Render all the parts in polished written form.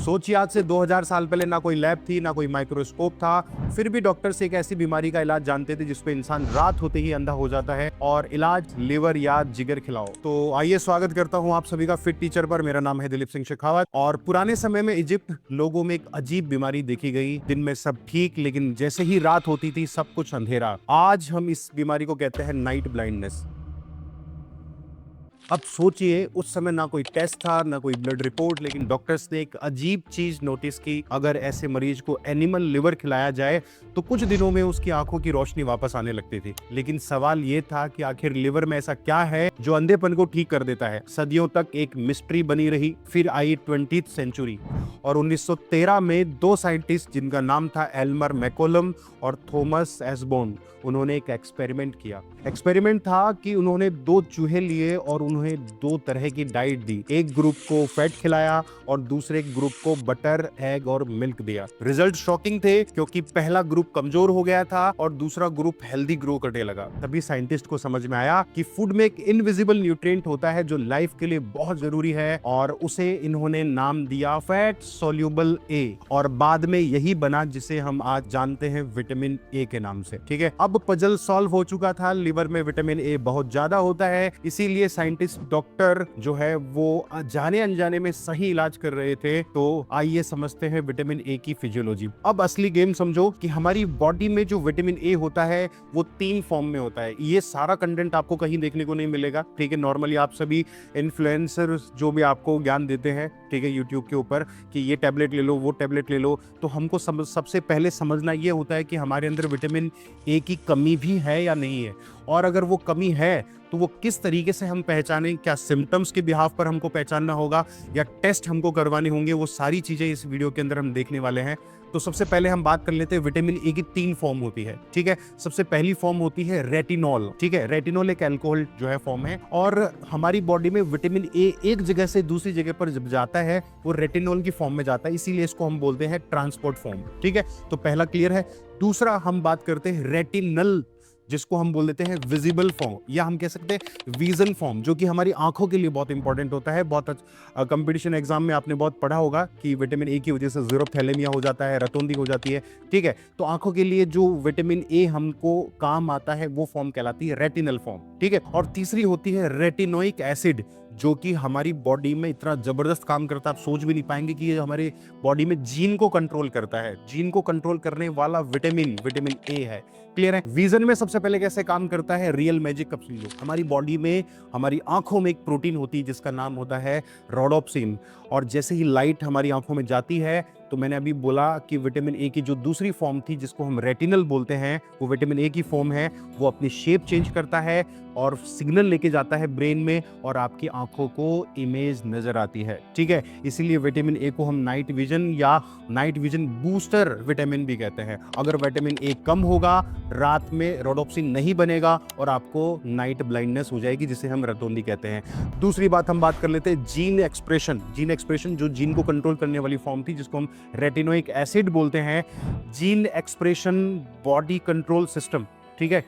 सोचिए आज से 2000 साल पहले ना कोई लैब थी, ना कोई माइक्रोस्कोप था, फिर भी डॉक्टर्स एक ऐसी बीमारी का इलाज जानते थे जिसपे इंसान रात होते ही अंधा हो जाता है, और इलाज लिवर या जिगर खिलाओ। तो आइए स्वागत करता हूं आप सभी का फिट टीचर पर। मेरा नाम है दिलीप सिंह शेखावत। और पुराने समय में इजिप्ट लोगों में एक अजीब बीमारी देखी गई। दिन में सब ठीक, लेकिन जैसे ही रात होती थी सब कुछ अंधेरा। आज हम इस बीमारी को कहते हैं नाइट ब्लाइंडनेस। अब सोचिए, उस समय ना कोई टेस्ट था, ना कोई ब्लड रिपोर्ट, लेकिन डॉक्टर्स ने एक अजीब चीज नोटिस की। अगर ऐसे मरीज को एनिमल लिवर खिलाया जाए तो कुछ दिनों में उसकी आंखों की रोशनी वापस आने लगती थी। लेकिन सवाल ये था कि आखिर लिवर में ऐसा क्या है जो अंधेपन को ठीक कर देता है। सदियों तक एक मिस्ट्री बनी रही। फिर आई 20th सेंचुरी और 1913 में दो साइंटिस्ट, जिनका नाम था एल्मर मैकोलम और थॉमस एस्बोन, उन्होंने एक एक्सपेरिमेंट किया। एक्सपेरिमेंट था कि उन्होंने दो चूहे लिए और उन्हें दो तरह की डाइट दी। एक ग्रुप को फैट खिलाया और दूसरे ग्रुप को बटर, एग और मिल्क दिया। रिजल्ट शॉकिंग थे, क्योंकि पहला ग्रुप कमजोर हो गया था और दूसरा ग्रुप हेल्दी ग्रो करने लगा। तभी साइंटिस्ट को समझ में आया कि फूड में एक इनविजिबल न्यूट्रिएंट होता है जो लाइफ के लिए बहुत जरूरी है, और उसे इन्होंने नाम दिया फैट सोल्यूबल ए, और बाद में यही बना जिसे हम आज जानते हैं विटामिन ए के नाम से। ठीक है, अब पजल सॉल्व हो चुका था। लिवर में विटामिन ए बहुत ज्यादा होता है, इसीलिए साइंटिस्ट डॉक्टर जो है वो जाने अनजाने में सही इलाज कर रहे थे। तो आइए समझते हैं विटामिन ए की फिजियोलॉजी। अब असली गेम समझो कि हमारी बॉडी में जो विटामिन ए होता है वो 3 फॉर्म में होता है। ये सारा कंटेंट आपको कहीं देखने को नहीं मिलेगा। ठीक है, नॉर्मली आप सभी इन्फ्लुएंसर जो भी आपको ज्ञान देते हैं, ठीक है, यूट्यूब के ऊपर कि ये टैबलेट ले लो, वो टैबलेट ले लो, तो हमको सबसे पहले समझना ये होता है कि हमारे अंदर विटामिन ए की कमी भी है या नहीं है, और अगर वो कमी है तो वो किस तरीके से हम पहचानें। क्या सिम्टम्स के बिहाफ पर हमको पहचानना होगा या टेस्ट हमको करवाने होंगे, वो सारी चीजें इस वीडियो के अंदर हम देखने वाले हैं। तो सबसे पहले हम बात कर लेते हैं विटामिन ए की 3 फॉर्म होती है। ठीक है, सबसे पहली फॉर्म होती है रेटिनॉल। ठीक है, रेटिनॉल एक अल्कोहल जो है फॉर्म है, और हमारी बॉडी में विटामिन ए एक जगह से दूसरी जगह पर जब जाता है वो रेटिनॉल की फॉर्म में जाता है, इसीलिए इसको हम बोलते हैं ट्रांसपोर्ट फॉर्म। ठीक है, तो पहला क्लियर है। दूसरा हम बात करते हैं रेटिनल, जिसको हम बोल देते हैं विजिबल फॉर्म, या हम कह सकते हैं विजन फॉर्म, जो कि हमारी आंखों के लिए बहुत इंपॉर्टेंट होता है। बहुत कंपटीशन एग्जाम में आपने बहुत पढ़ा होगा कि विटामिन ए की वजह से ज़ीरोफ्थैलेमिया हो जाता है, रतौंधी हो जाती है। ठीक है, तो आंखों के लिए जो विटामिन ए हमको काम आता है वो फॉर्म कहलाती है रेटिनल फॉर्म। ठीक है, और तीसरी होती है रेटिनोइक एसिड, जो कि हमारी बॉडी में इतना जबरदस्त काम करता है, आप सोच भी नहीं पाएंगे कि ये हमारे बॉडी में जीन को कंट्रोल करता है। जीन को कंट्रोल करने वाला विटामिन ए है। क्लियर है। विजन में सबसे पहले कैसे काम करता है, रियल मैजिक कब समझो। हमारी बॉडी में, हमारी आंखों में एक प्रोटीन होती है जिसका नाम होता है रोडोप्सिन, और जैसे ही लाइट हमारी आंखों में जाती है, तो मैंने अभी बोला कि विटामिन ए की जो दूसरी फॉर्म थी जिसको हम रेटिनल बोलते हैं, वो विटामिन ए की फॉर्म है। वो अपनी शेप चेंज करता है और सिग्नल लेके जाता है ब्रेन में, और आपकी आंखों को इमेज नजर आती है। ठीक है, इसीलिए विटामिन ए को हम नाइट विजन या नाइट विजन बूस्टर विटामिन भी कहते हैं। अगर विटामिन ए कम होगा, रात में रोडोप्सिन नहीं बनेगा और आपको नाइट ब्लाइंडनेस हो जाएगी, जिसे हम रतौंधी कहते हैं। दूसरी बात हम बात कर लेते हैं जीन एक्सप्रेशन। जीन एक्सप्रेशन जो जीन को कंट्रोल करने वाली फॉर्म थी, जिसको हम रेटिनोइक एसिड बोलते हैं। Gene expression body control system. ठीक है,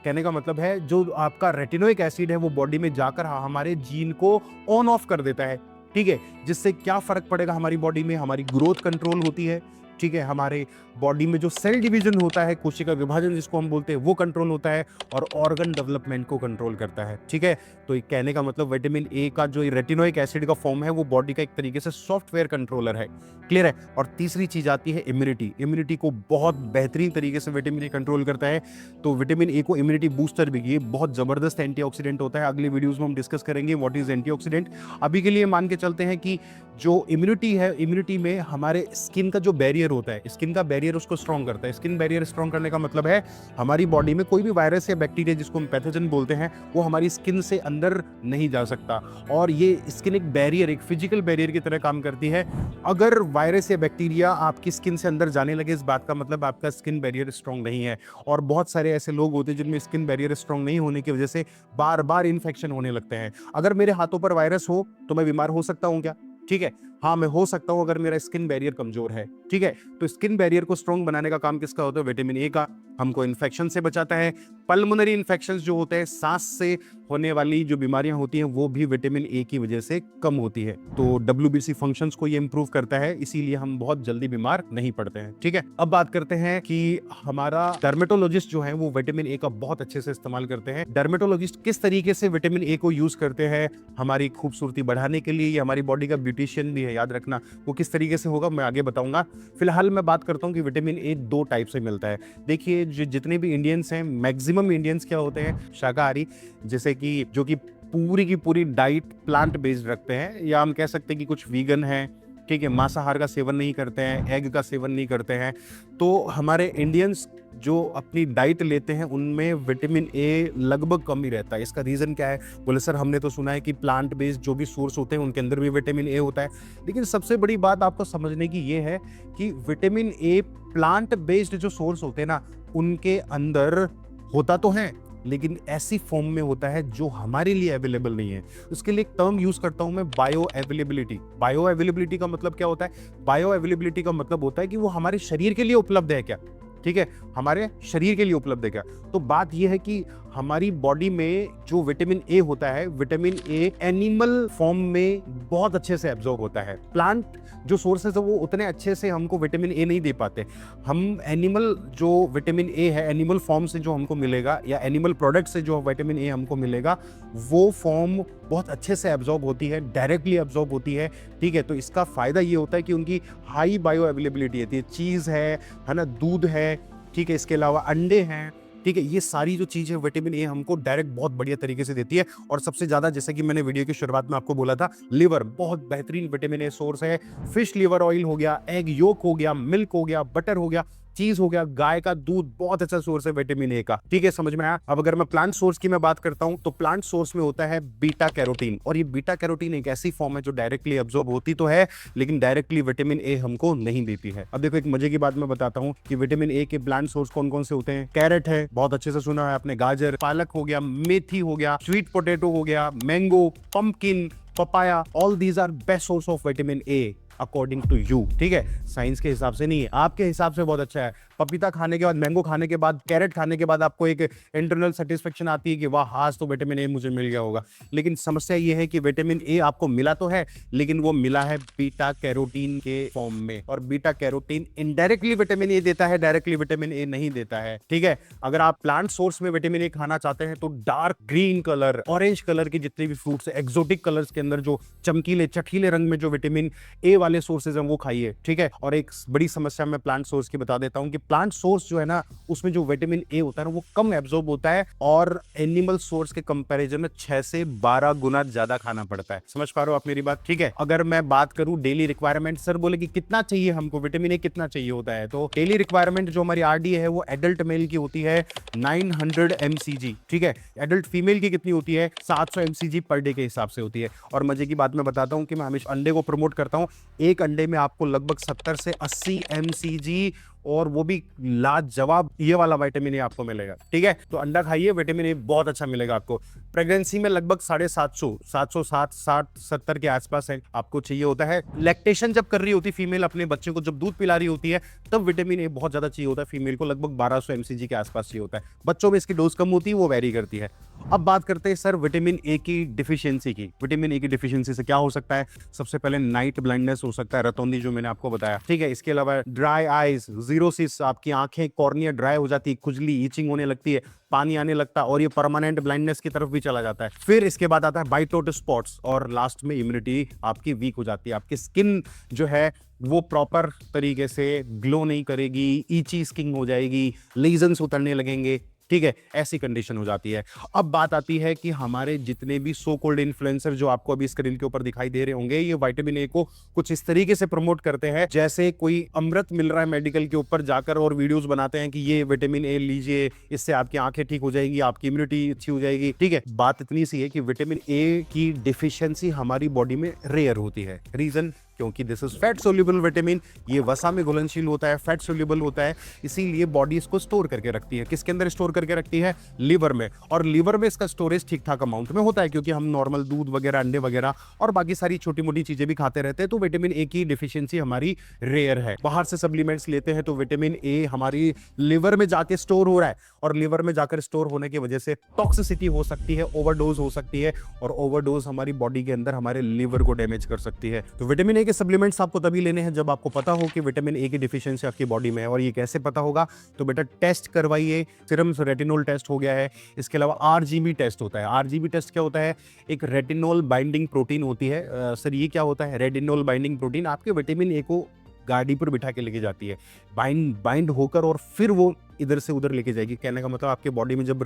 कहने का मतलब है जो आपका रेटिनोइक एसिड है वो बॉडी में जाकर हमारे जीन को ऑन ऑफ कर देता है। ठीक है, जिससे क्या फर्क पड़ेगा हमारी बॉडी में, हमारी ग्रोथ कंट्रोल होती है। ठीक है, हमारे बॉडी में जो सेल डिवीजन होता है, कोशिका विभाजन जिसको हम बोलते हैं, वो कंट्रोल होता है, और ऑर्गन डेवलपमेंट को कंट्रोल करता है। ठीक है, तो ये कहने का मतलब विटामिन ए का जो रेटिनोइक एसिड का फॉर्म है वो बॉडी का एक तरीके से सॉफ्टवेयर कंट्रोलर है। क्लियर है। और तीसरी चीज आती है इम्यूनिटी। इम्यूनिटी को बहुत बेहतरीन तरीके से विटामिन ए कंट्रोल करता है। तो विटामिन ए को इम्यूनिटी बूस्टर भी, ये बहुत जबरदस्त एंटीऑक्सीडेंट होता है। अगले वीडियोस में हम डिस्कस करेंगे व्हाट इज एंटीऑक्सीडेंट। अभी के लिए मान के चलते हैं कि जो इम्यूनिटी है, इम्यूनिटी में हमारे स्किन का जो बैरियर होता है, स्किन का बैरियर उसको स्ट्रॉन्ग करता है। स्किन बैरियर स्ट्रॉन्ग करने का मतलब है हमारी बॉडी में कोई भी वायरस या बैक्टीरिया, जिसको हम पैथोजन बोलते हैं, वो हमारी स्किन से अंदर नहीं जा सकता। और ये स्किन एक बैरियर, एक फिजिकल बैरियर की तरह काम करती है। अगर वायरस या बैक्टीरिया आपकी स्किन से अंदर जाने लगे, इस बात का मतलब आपका स्किन बैरियर स्ट्रॉन्ग नहीं है। और बहुत सारे ऐसे लोग होते हैं जिनमें स्किन बैरियर स्ट्रॉन्ग नहीं होने की वजह से बार बार इन्फेक्शन होने लगते हैं। अगर मेरे हाथों पर वायरस हो तो मैं बीमार हो सकता हूं क्या? ठीक है, हाँ मैं हो सकता हूं अगर मेरा स्किन बैरियर कमजोर है। ठीक है, तो स्किन बैरियर को स्ट्रॉन्ग बनाने का काम किसका होता है? विटामिन ए का। हमको इन्फेक्शन से बचाता है। पल्मोनरी इन्फेक्शंस जो होते हैं, सांस से होने वाली जो बीमारियां होती हैं वो भी विटामिन ए की वजह से कम होती है। तो डब्ल्यूबीसी फंक्शंस को ये इंप्रूव करता है, इसीलिए हम बहुत जल्दी बीमार नहीं पड़ते हैं। ठीक है, अब बात करते हैं कि हमारा डर्मेटोलॉजिस्ट जो है वो विटामिन ए का बहुत अच्छे से इस्तेमाल करते हैं। डर्मेटोलॉजिस्ट किस तरीके से विटामिन ए को यूज करते हैं हमारी खूबसूरती बढ़ाने के लिए, ये हमारी बॉडी का ब्यूटिशियन भी है, याद रखना। वो किस तरीके से होगा मैं आगे बताऊंगा। फिलहाल मैं बात करता हूँ कि विटामिन ए 2 टाइप से मिलता है। देखिए, जितने भी इंडियंस हैं, मैक्सिमम इंडियंस क्या होते हैं, शाकाहारी, जैसे कि जो कि पूरी की पूरी डाइट प्लांट बेस्ड रखते हैं, या हम कह सकते हैं कि कुछ वीगन हैं, ठीक है, मांसाहार का सेवन नहीं करते हैं, एग का सेवन नहीं करते हैं। तो हमारे इंडियंस जो अपनी डाइट लेते हैं उनमें विटामिन ए लगभग कम ही रहता है। इसका रीज़न क्या है? बोले सर हमने तो सुना है कि प्लांट बेस्ड जो भी सोर्स होते हैं उनके अंदर भी विटामिन ए होता है, लेकिन सबसे बड़ी बात आपको समझने की ये है कि विटामिन ए प्लांट बेस्ड जो सोर्स होते हैं ना, उनके अंदर होता तो है, लेकिन ऐसी फॉर्म में होता है जो हमारे लिए अवेलेबल नहीं है। उसके लिए एक टर्म यूज करता हूं मैं, बायो अवेलेबिलिटी। बायो अवेलेबिलिटी का मतलब क्या होता है? बायो अवेलेबिलिटी का मतलब होता है कि वो हमारे शरीर के लिए उपलब्ध है क्या, ठीक है, हमारे शरीर के लिए उपलब्ध है क्या। तो बात यह है कि हमारी बॉडी में जो विटामिन ए होता है, विटामिन ए एनिमल फॉर्म में बहुत अच्छे से एब्जॉर्ब होता है। प्लांट जो सोर्सेस है वो उतने अच्छे से हमको विटामिन ए नहीं दे पाते। हम एनिमल जो विटामिन ए है, एनिमल फॉर्म से जो हमको मिलेगा या एनिमल प्रोडक्ट से जो विटामिन ए हमको मिलेगा, वो फॉर्म बहुत अच्छे से एब्जॉर्ब होती है, डायरेक्टली एब्जॉर्ब होती है। ठीक है, तो इसका फायदा ये होता है कि उनकी हाई बायो अवेलेबिलिटी होती है। चीज़ है ना, दूध है, ठीक है, इसके अलावा अंडे हैं, ठीक है, ये सारी जो चीज़ है विटामिन ए हमको डायरेक्ट बहुत बढ़िया तरीके से देती है। और सबसे ज़्यादा, जैसे कि मैंने वीडियो की शुरुआत में आपको बोला था, लिवर बहुत बेहतरीन विटामिन ए सोर्स है। फिश लिवर ऑयल हो गया, एग योक हो गया, मिल्क हो गया, बटर हो गया, चीज हो गया, गाय का दूध बहुत अच्छा सोर्स है विटामिन ए का। ठीक है, समझ में आया? अब अगर मैं प्लांट सोर्स की मैं बात करता हूं तो प्लांट सोर्स में होता है बीटा कैरोटीन, और ये बीटा कैरोटीन एक ऐसी फॉर्म है जो डायरेक्टली एब्जॉर्ब होती तो है, लेकिन डायरेक्टली विटामिन ए हमको नहीं देती है। अब देखो, एक मजे की बात मैं बताता हूं कि विटामिन ए के प्लांट सोर्स कौन कौन से होते हैं। कैरेट है, बहुत अच्छे से सुना है आपने, गाजर, पालक हो गया, मेथी हो गया, स्वीट पोटैटो हो गया, mango, pumpkin, papaya, all these are best source of vitamin A according to you. ठीक है, साइंस के हिसाब से नहीं है, आपके हिसाब से बहुत अच्छा है। पपीता खाने के बाद, मैंगो खाने के बाद, कैरेट खाने के बाद आपको एक इंटरनल सेटिस्फेक्शन आती है कि वाह, आज तो विटामिन ए मुझे मिल गया होगा। लेकिन समस्या ये है कि विटामिन ए आपको मिला तो है, लेकिन वो मिला है बीटा कैरोटीन के फॉर्म में, और beta carotene indirectly vitamin A देता है, डायरेक्टली विटामिन ए नहीं देता है। ठीक है, अगर आप प्लांट सोर्स में विटामिन ए खाना चाहते हैं तो dark green colour, orange colour के जितने भी फ्रूट्स है, एक्सोटिक कलर्स के अंदर जो चमकीले चटीले रंग में जो विटामिन ए वाले सोर्सेज हैं वो खाइए। ठीक है, और एक बड़ी समस्या मैं प्लांट सोर्स की बता देता हूं कि प्लांट सोर्स जो है ना, उसमें जो विटामिन ए होता है ना, वो कम एब्जॉर्ब होता है, और एनिमल सोर्स के कंपैरिजन में 6 से 12 गुना ज्यादा खाना पड़ता है। समझ पा रहे हो आप मेरी बात? ठीक है, अगर मैं बात करूं डेली रिक्वायरमेंट, सर बोले कि कितना चाहिए हमको विटामिन ए, कितना चाहिए होता है, तो डेली रिक्वायरमेंट जो हमारी आरडी है वो एडल्ट मेल की होती है 900 mcg। ठीक है, एडल्ट फीमेल की कितनी होती है? 700 mcg पर डे के हिसाब से होती है। और मजे की बात मैं बताता हूं कि मैं हमेशा अंडे को प्रमोट करता हूं। एक अंडे में आपको लगभग 70 से 80 mcg, और वो भी लाजवाब ये वाला विटामिन ए आपको मिलेगा। ठीक है, तो अंडा खाइए, विटामिन ए बहुत अच्छा मिलेगा आपको। प्रेगनेंसी में लगभग 750 के आसपास है, आपको चाहिए होता है। लैक्टेशन जब कर रही होती फीमेल, अपने बच्चे को जब दूध पिला रही होती है, तब विटामिन ए बहुत ज्यादा चाहिए होता है फीमेल को, लगभग 1200 mcg के आसपास चाहिए होता है। बच्चों में इसकी डोज कम होती है, वो वेरी करती है। अब बात करते हैं सर विटामिन ए की डिफिशियंसी की। विटामिन ए की डिफिशियंसी से क्या हो सकता है? सबसे पहले नाइट ब्लाइंडनेस हो सकता है, रतौंधी जो मैंने आपको बताया। ठीक है, इसके अलावा ड्राई आईज, जीरोसिस, आपकी आंखें, कॉर्निया ड्राई हो जाती है, खुजली, ईचिंग होने लगती है, पानी आने लगता है, और ये परमानेंट ब्लाइंडनेस की तरफ भी चला जाता है। फिर इसके बाद आता है बाइटोट स्पॉट्स, और लास्ट में इम्यूनिटी आपकी वीक हो जाती है। आपकी स्किन जो है वो प्रॉपर तरीके से ग्लो नहीं करेगी, ईची स्किन हो जाएगी, लीजन्स उतरने लगेंगे। ठीक है, ऐसी कंडीशन हो जाती है। अब बात आती है कि हमारे जितने भी सो कॉल्ड इन्फ्लुएंसर जो आपको अभी स्क्रीन के ऊपर दिखाई दे रहे होंगे, ये विटामिन ए को कुछ इस तरीके से प्रमोट करते हैं जैसे कोई अमृत मिल रहा है मेडिकल के ऊपर जाकर, और वीडियोस बनाते हैं कि ये विटामिन ए लीजिए, इससे आपकी आंखें ठीक हो जाएगी, आपकी इम्यूनिटी अच्छी हो जाएगी। ठीक है, बात इतनी सी है कि विटामिन ए की डिफिशियंसी हमारी बॉडी में रेयर होती है। रीजन क्योंकि this is fat soluble vitamin, ये वसा में घुलनशील होता है, फैट सोल्यूबल होता है, इसीलिए बॉडी इसको स्टोर करके रखती है। किसके अंदर स्टोर करके रखती है? लिवर में। और लिवर में इसका स्टोरेज ठीक ठाक अमाउंट में होता है, क्योंकि हम नॉर्मल दूध वगैरह, अंडे वगैरह और बाकी सारी छोटी मोटी चीजें भी खाते रहते हैं, तो विटामिन ए की डिफिशियंसी हमारी रेयर है। बाहर से सप्लीमेंट्स लेते हैं तो विटामिन ए हमारी लिवर में जाके स्टोर हो रहा है, और लिवर में जाकर स्टोर होने की वजह से टॉक्सिसिटी हो सकती है, ओवरडोज हो सकती है, और ओवरडोज हमारी बॉडी के अंदर हमारे लिवर को डैमेज कर सकती है। तो विटामिन ए के सप्लीमेंट्स आपको तभी लेने हैं जब आपको पता हो कि विटामिन ए की डिफिशियंसी आपकी बॉडी में है। और ये कैसे पता होगा? तो बेटा टेस्ट करवाइए। सीरम रेटिनोल टेस्ट हो गया है, इसके अलावा आरजीबी टेस्ट होता है। आरजीबी टेस्ट क्या होता है? एक रेटिनोल बाइंडिंग प्रोटीन होती है। सर ये क्या होता है? रेटिनोल बाइंडिंग प्रोटीन आपके विटामिन ए को गाड़ी पर बिठा के लेके जाती है, बाइंड होकर, और फिर वो इधर से उधर लेके जाएगी। कहने का मतलब आपके बॉडी में जब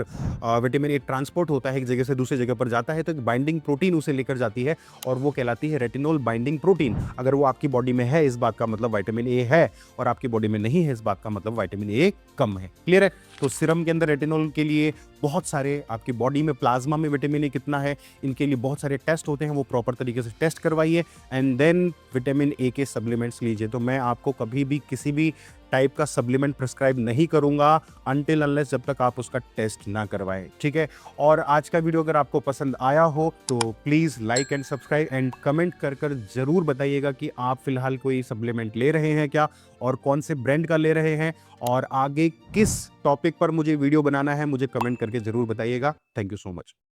विटामिन ए ट्रांसपोर्ट होता है एक जगह से दूसरी जगह पर जाता है, तो एक बाइंडिंग प्रोटीन उसे लेकर जाती है, और वो कहलाती है रेटिनोल बाइंडिंग प्रोटीन। अगर वो आपकी बॉडी में है, इस बात का मतलब विटामिन ए है, और आपकी बॉडी में नहीं है, इस बात का मतलब विटामिन ए कम है। क्लियर है? तो सीरम के अंदर रेटिनोल के लिए बहुत सारे, आपकी बॉडी में प्लाज्मा में विटामिन ए कितना है, इनके लिए बहुत सारे टेस्ट होते हैं, वो प्रॉपर तरीके से टेस्ट करवाइए, एंड देन विटामिन ए के सप्लीमेंट्स लीजिए। तो मैं आपको कभी भी किसी भी टाइप का सप्लीमेंट प्रिस्क्राइब नहीं करूंगा अनटिल अनलेस जब तक आप उसका टेस्ट ना करवाएं, ठीक है? और आज का वीडियो अगर आपको पसंद आया हो तो please like and subscribe and comment कर जरूर बताइएगा कि आप फिलहाल कोई सप्लीमेंट ले रहे हैं क्या, और कौन से ब्रांड का ले रहे हैं, और आगे किस टॉपिक पर मुझे वीडियो बनाना है, मुझे कमेंट करके जरूर बताइएगा। Thank you so much.